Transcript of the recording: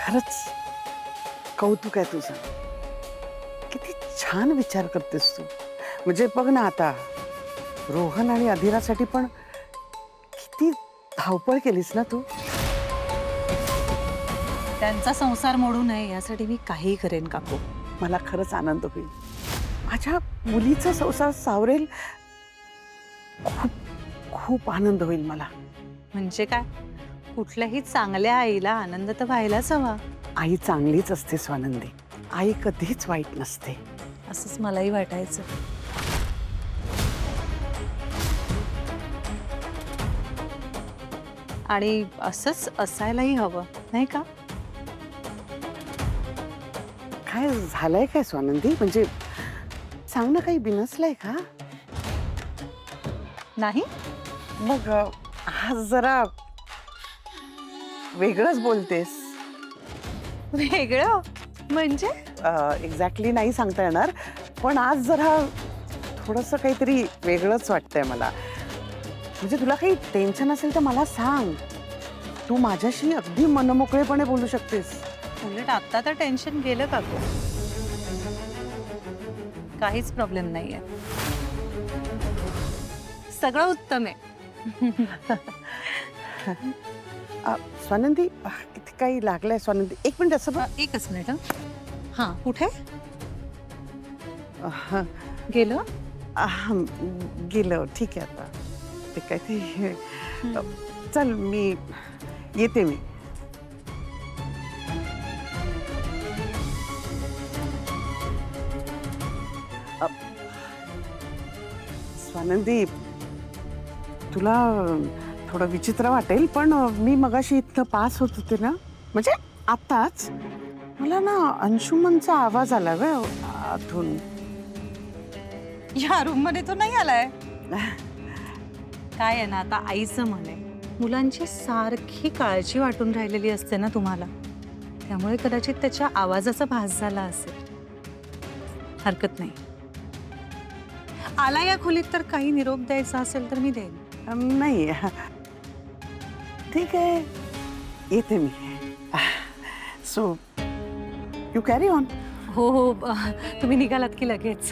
खरंच कौतुक आहे तुझं. किती छान विचार करतेस तू. म्हणजे बघ ना आता रोहन आणि अधीरासाठी पण किती धावपळ केलीस ना तू. त्यांचा संसार मोडू नये यासाठी मी काहीही करेन काकू. मला खरंच आनंद होईल. माझ्या मुलीचा संसार सावरेल. खूप खूप आनंद होईल मला. म्हणजे काय, कुठल्याही चांगल्या आईला आनंद तर व्हायलाच हवा. आई चांगलीच असते स्वानंदी. आई कधीच वाईट नसते. असंच मलाही वाटायचं. आणि असंच असायलाही हवं नाही का? काय झालंय काय स्वानंदी? म्हणजे सांग ना, काही बिनसलंय का? नाही. मग आज जरा वेगळंच बोलतेस. वेगळं म्हणजे? एक्झॅक्टली नाही सांगता येणार, पण आज जरा थोडंसं काहीतरी वेगळंच वाटतंय मला. म्हणजे तुला काही टेन्शन असेल तर मला सांग. तू माझ्याशी अगदी मनमोकळेपणे बोलू शकतेस. उलट आता तर टेन्शन गेलं काकू. काहीच प्रॉब्लेम नाहीये. सगळं उत्तम आहे. स्वानंदी, इथे काही लागलंय स्वानंदी. एक मिनिट असं बघ. एकच मिनिट हं. हां, कुठे अह, गेलं? गेलं. ठीक आहे आता. ते काय ते चल मी येते मी. स्वानंदी, तुला थोडं विचित्र वाटेल, पण मी मगाशी इथं पास होत होते ना, म्हणजे आत्ताच मला ना अंशुमनचा आवाज आला ग आतून. या रूम मध्ये तो नाही आलाय. काय आहे ना, आता आईचं मन आहे. मुलांची सारखी काळजी वाटून राहिलेली असते ना तुम्हाला, त्यामुळे कदाचित त्याच्या आवाजाचा भास झाला असेल. हरकत नाही. आला या खोलीत तर काही निरोप द्यायचा असेल तर मी देईन. नाही, ठीक आहे, येते मी. So you carry on. हो हो, तुम्ही निघालात की लगेच.